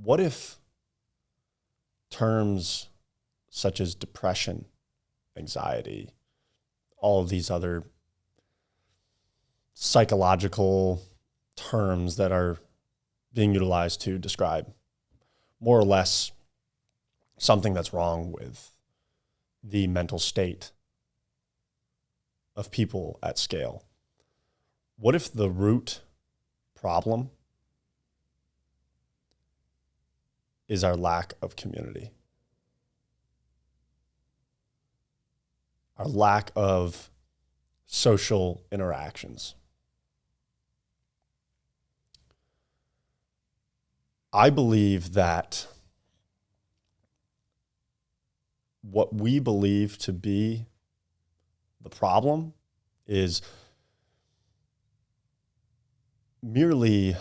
what if terms such as depression, anxiety, all of these other psychological terms that are being utilized to describe more or less something that's wrong with the mental state of people at scale. What if the root problem is our lack of community? Our lack of social interactions. I believe that what we believe to be the problem is merely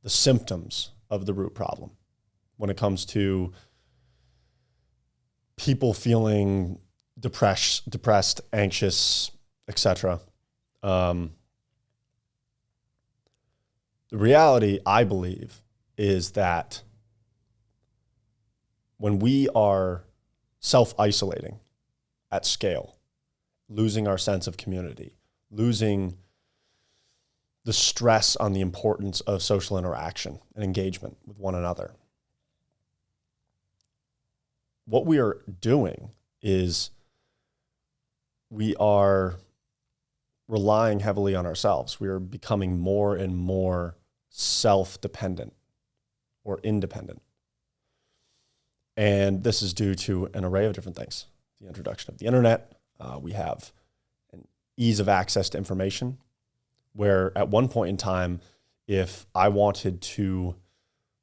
the symptoms of the root problem when it comes to people feeling depressed, anxious, etc. The reality, I believe, is that when we are self-isolating at scale, losing our sense of community, losing the stress on the importance of social interaction and engagement with one another, what we are doing is we are relying heavily on ourselves. We are becoming more and more self-dependent or independent. And this is due to an array of different things. The introduction of the internet, we have an ease of access to information, where at one point in time, if I wanted to,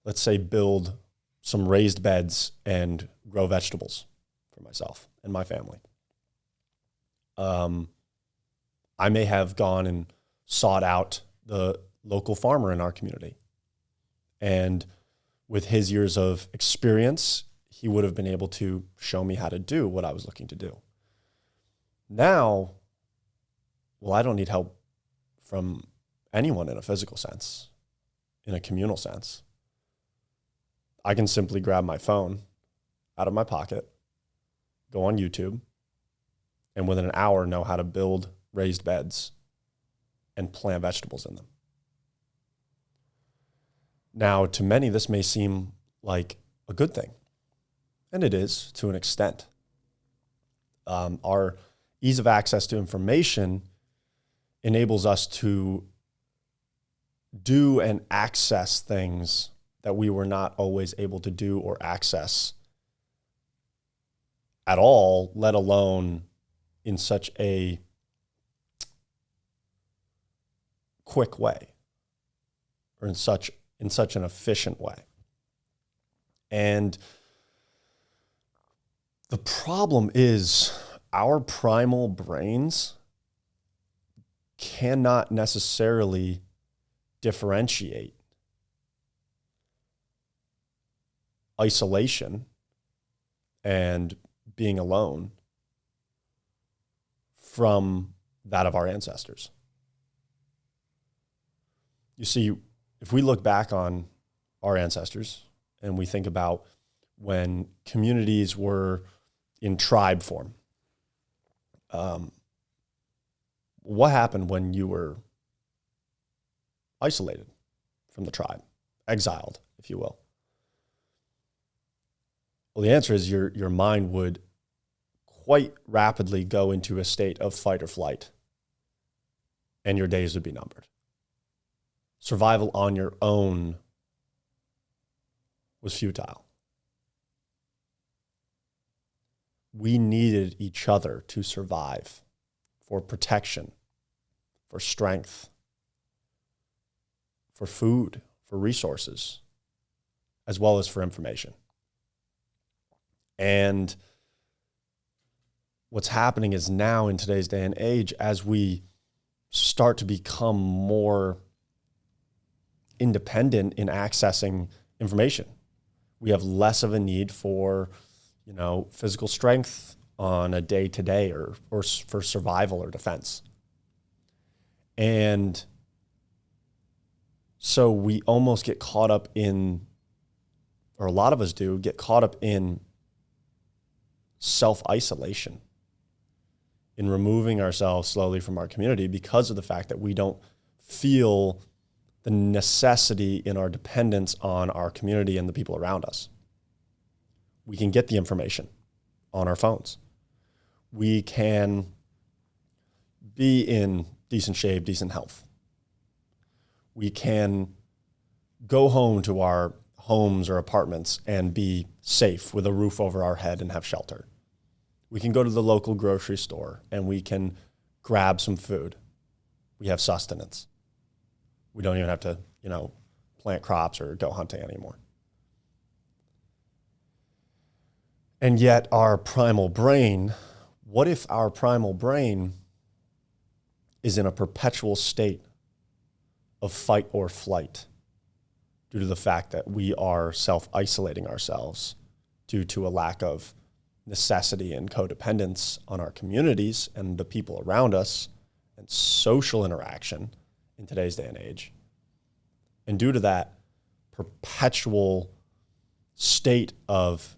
let's say, build some raised beds and grow vegetables for myself and my family, I may have gone and sought out the local farmer in our community. And with his years of experience, he would have been able to show me how to do what I was looking to do. Now, well, I don't need help from anyone in a physical sense, in a communal sense. I can simply grab my phone out of my pocket, go on YouTube, and within an hour know how to build raised beds and plant vegetables in them. Now, to many, this may seem like a good thing, and it is to an extent. Our ease of access to information enables us to do and access things that we were not always able to do or access at all, let alone in such a quick way or in such an efficient way. And the problem is our primal brains cannot necessarily differentiate isolation and being alone from that of our ancestors. You see, if we look back on our ancestors and we think about when communities were in tribe form, what happened when you were isolated from the tribe, exiled, if you will? Well, the answer is your mind would quite rapidly go into a state of fight or flight, and your days would be numbered. Survival on your own was futile. We needed each other to survive, for protection, for strength, for food, for resources, as well as for information. And what's happening is now in today's day and age, as we start to become more independent in accessing information, we have less of a need for, physical strength on a day-to-day or for survival or defense. And so we almost get caught up in or a lot of us do, get caught up in self-isolation, in removing ourselves slowly from our community because of the fact that we don't feel the necessity in our dependence on our community and the people around us. We can get the information on our phones. We can be in decent shape, decent health. We can go home to our homes or apartments and be safe with a roof over our head and have shelter. We can go to the local grocery store and we can grab some food. We have sustenance. We don't even have to, plant crops or go hunting anymore. And yet our primal brain, what if our primal brain is in a perpetual state of fight or flight due to the fact that we are self-isolating ourselves due to a lack of necessity and codependence on our communities and the people around us and social interaction in today's day and age. And due to that perpetual state of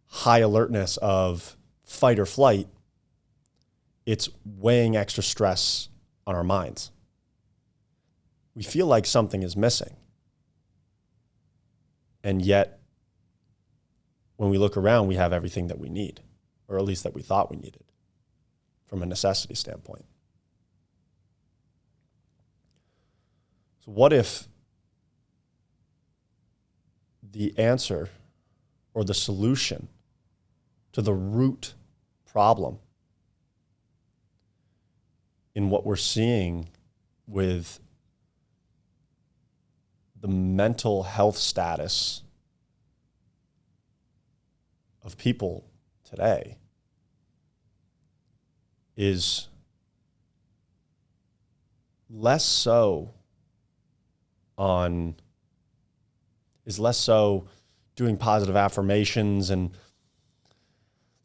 high alertness of fight or flight, it's weighing extra stress on our minds. We feel like something is missing. And yet, when we look around, we have everything that we need, or at least that we thought we needed from a necessity standpoint. So what if the answer or the solution to the root problem in what we're seeing with the mental health status of people today is less so doing positive affirmations and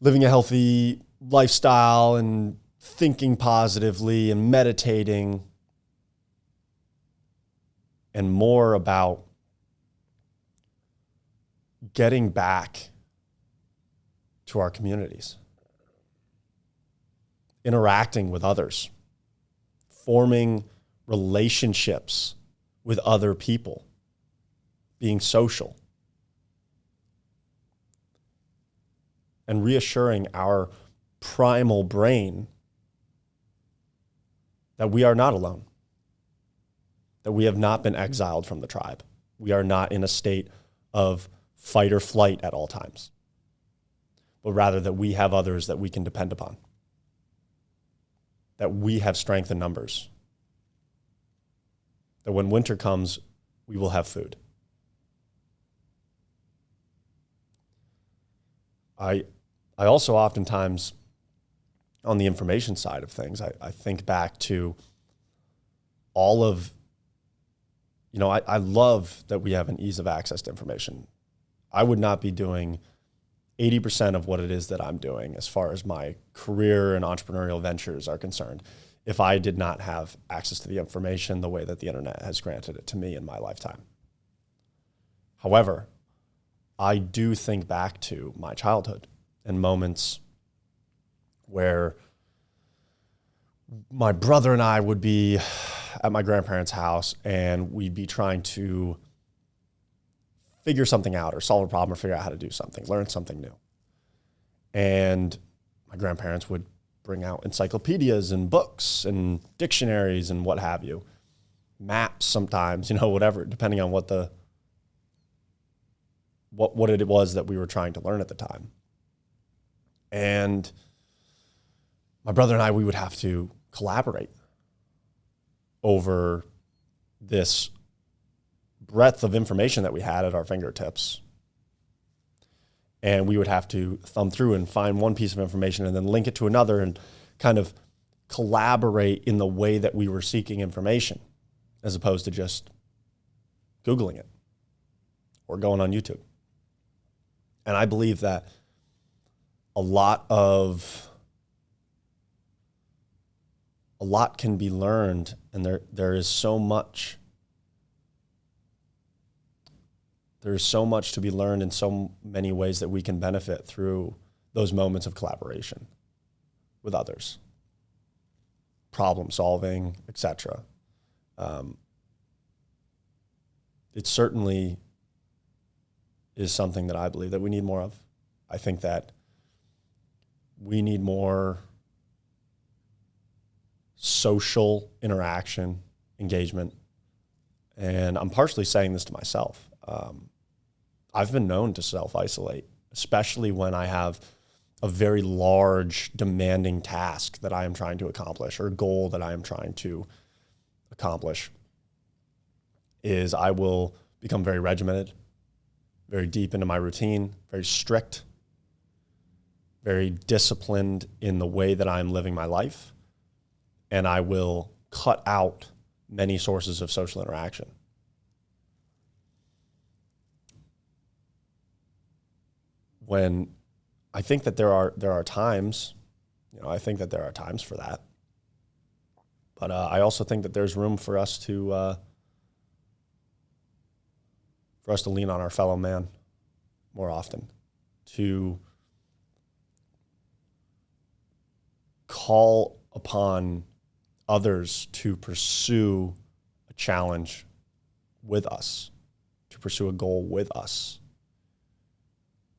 living a healthy lifestyle and thinking positively and meditating, and more about getting back to our communities, interacting with others, forming relationships with other people, being social, and reassuring our primal brain that we are not alone, that we have not been exiled from the tribe. We are not in a state of fight or flight at all times, but rather that we have others that we can depend upon, that we have strength in numbers, that when winter comes, we will have food. I also oftentimes, on the information side of things, I think back to all of, I love that we have an ease of access to information. I would not be doing 80% of what it is that I'm doing as far as my career and entrepreneurial ventures are concerned if I did not have access to the information the way that the internet has granted it to me in my lifetime. However, I do think back to my childhood and moments where my brother and I would be at my grandparents' house and we'd be trying to figure something out or solve a problem or figure out how to do something, learn something new. And my grandparents would bring out encyclopedias and books and dictionaries and what have you, maps sometimes, whatever, depending on what it was that we were trying to learn at the time. And my brother and I, we would have to collaborate over this breadth of information that we had at our fingertips. And we would have to thumb through and find one piece of information and then link it to another and kind of collaborate in the way that we were seeking information, as opposed to just Googling it or going on YouTube. And I believe that a lot can be learned, and there's so much There's so much to be learned in so many ways that we can benefit through those moments of collaboration with others, problem solving, etc. It certainly is something that I believe that we need more of. I think that we need more social interaction, engagement. And I'm partially saying this to myself. I've been known to self-isolate, especially when I have a very large, demanding task that I am trying to accomplish or goal that I am trying to accomplish. Is I will become very regimented, very deep into my routine, very strict, very disciplined in the way that I'm living my life, and I will cut out many sources of social interaction. When I think that there are times, I think that there are times for that, but I also think that there's room for us to lean on our fellow man more often, to call upon others to pursue a challenge with us, to pursue a goal with us.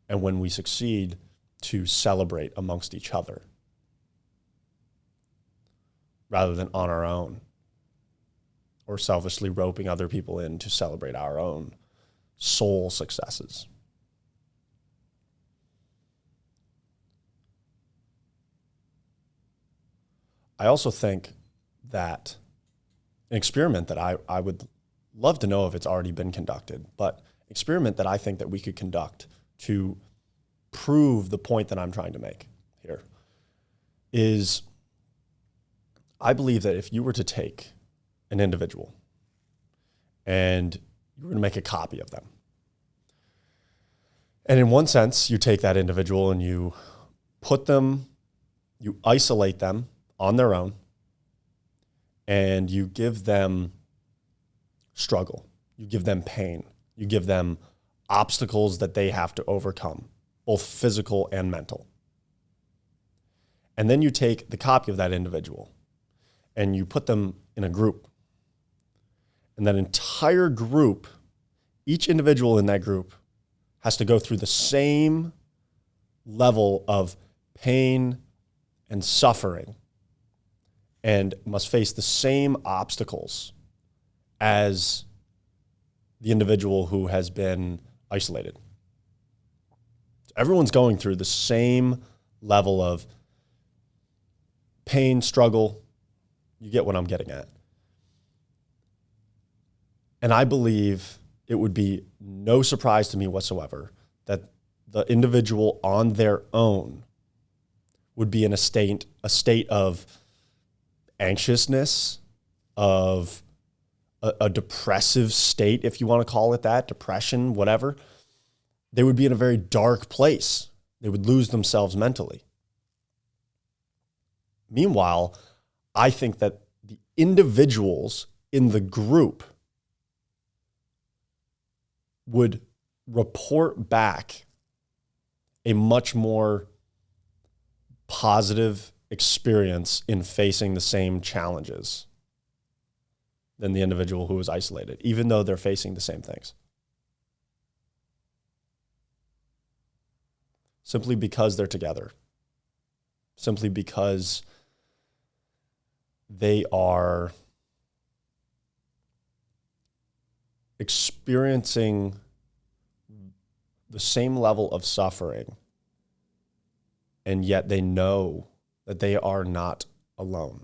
And when we succeed, to celebrate amongst each other rather than on our own or selfishly roping other people in to celebrate our own soul successes. I also think that an experiment that I would love to know if it's already been conducted, but experiment that I think that we could conduct to prove the point that I'm trying to make here is, I believe that if you were to take an individual and you were to make a copy of them, and in one sense, you take that individual and you isolate them on their own, and you give them struggle, you give them pain, you give them obstacles that they have to overcome, both physical and mental. And then you take the copy of that individual and you put them in a group. And that entire group, each individual in that group has to go through the same level of pain and suffering and must face the same obstacles as the individual who has been isolated. Everyone's going through the same level of pain, struggle. You get what I'm getting at. And I believe it would be no surprise to me whatsoever that the individual on their own would be in a state of anxiousness, of a depressive state, if you want to call it that, depression, whatever. They would be in a very dark place. They would lose themselves mentally. Meanwhile, I think that the individuals in the group would report back a much more positive experience in facing the same challenges than the individual who was isolated, even though they're facing the same things. Simply because they're together. Simply because they are experiencing the same level of suffering, and yet they know that they are not alone.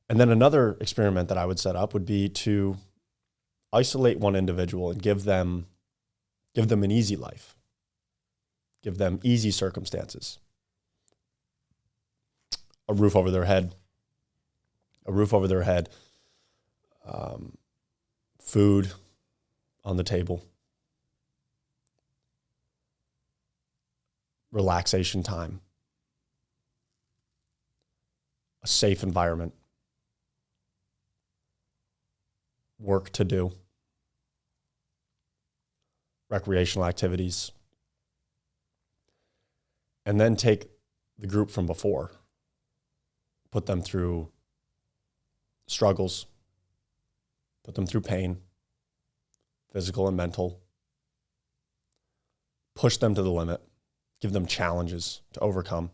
And then another experiment that I would set up would be to isolate one individual and give them an easy life, give them easy circumstances, a roof over their head, food on the table, relaxation time, a safe environment, work to do, recreational activities, and then take the group from before, put them through struggles, put them through pain, physical and mental, push them to the limit, give them challenges to overcome,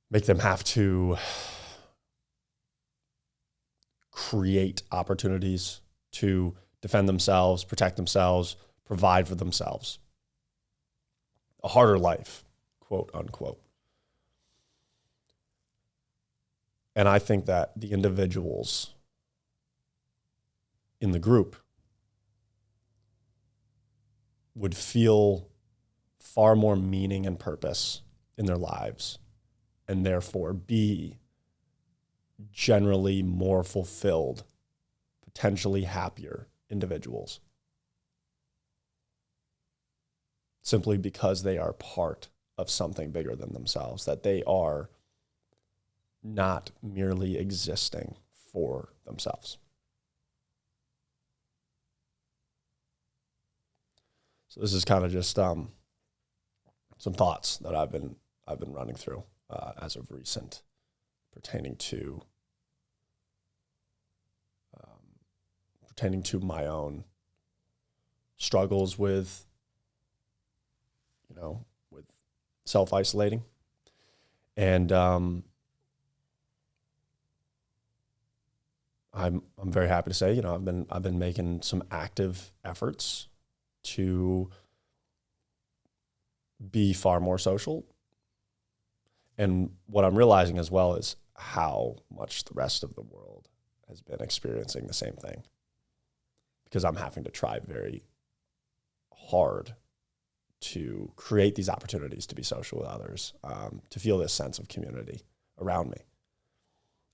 make them have to create opportunities to defend themselves, protect themselves, provide for themselves. A harder life, quote unquote. And I think that the individuals in the group would feel far more meaning and purpose in their lives, and therefore be generally more fulfilled, potentially happier individuals, simply because they are part of something bigger than themselves, that they are not merely existing for themselves. So this is kind of just some thoughts that I've been running through as of recent, pertaining to my own struggles with self-isolating, and I'm very happy to say, I've been making some active efforts to be far more social. And what I'm realizing as well is how much the rest of the world has been experiencing the same thing, because I'm having to try very hard to create these opportunities to be social with others, to feel this sense of community around me.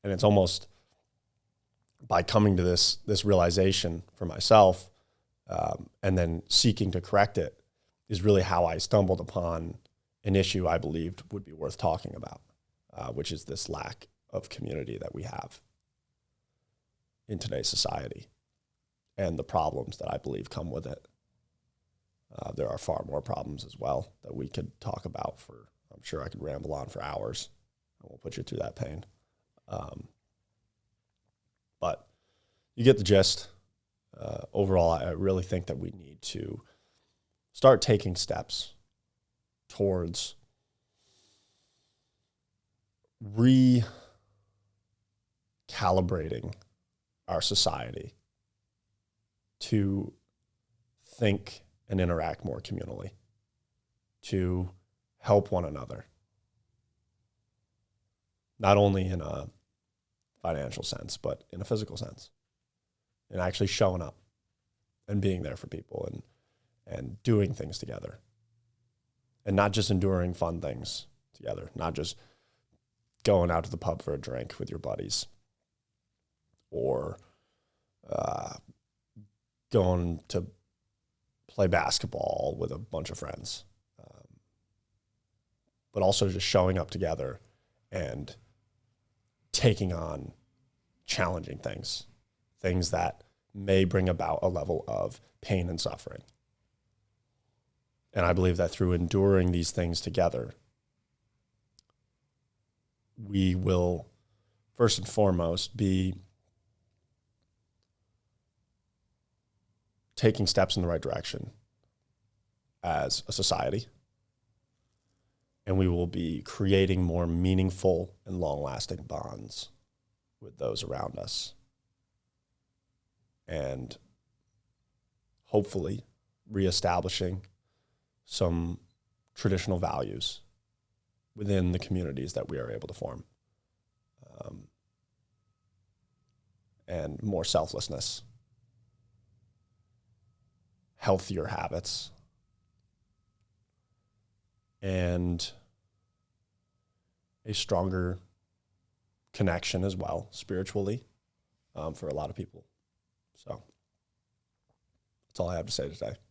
And it's almost by coming to this realization for myself, and then seeking to correct it, is really how I stumbled upon an issue I believed would be worth talking about, which is this lack of community that we have in today's society, and the problems that I believe come with it. There are far more problems as well that we could talk about I'm sure I could ramble on for hours. I won't put you through that pain. But you get the gist. Overall, I really think that we need to start taking steps towards recalibrating our society to think and interact more communally, to help one another, not only in a financial sense, but in a physical sense, and actually showing up and being there for people and doing things together, and not just enduring fun things together, not just going out to the pub for a drink with your buddies, or going to play basketball with a bunch of friends, but also just showing up together and taking on challenging things that may bring about a level of pain and suffering. And I believe that through enduring these things together, we will first and foremost be taking steps in the right direction as a society, and we will be creating more meaningful and long-lasting bonds with those around us, and hopefully reestablishing some traditional values within the communities that we are able to form, and more selflessness, healthier habits, and a stronger connection as well, spiritually, for a lot of people. So that's all I have to say today.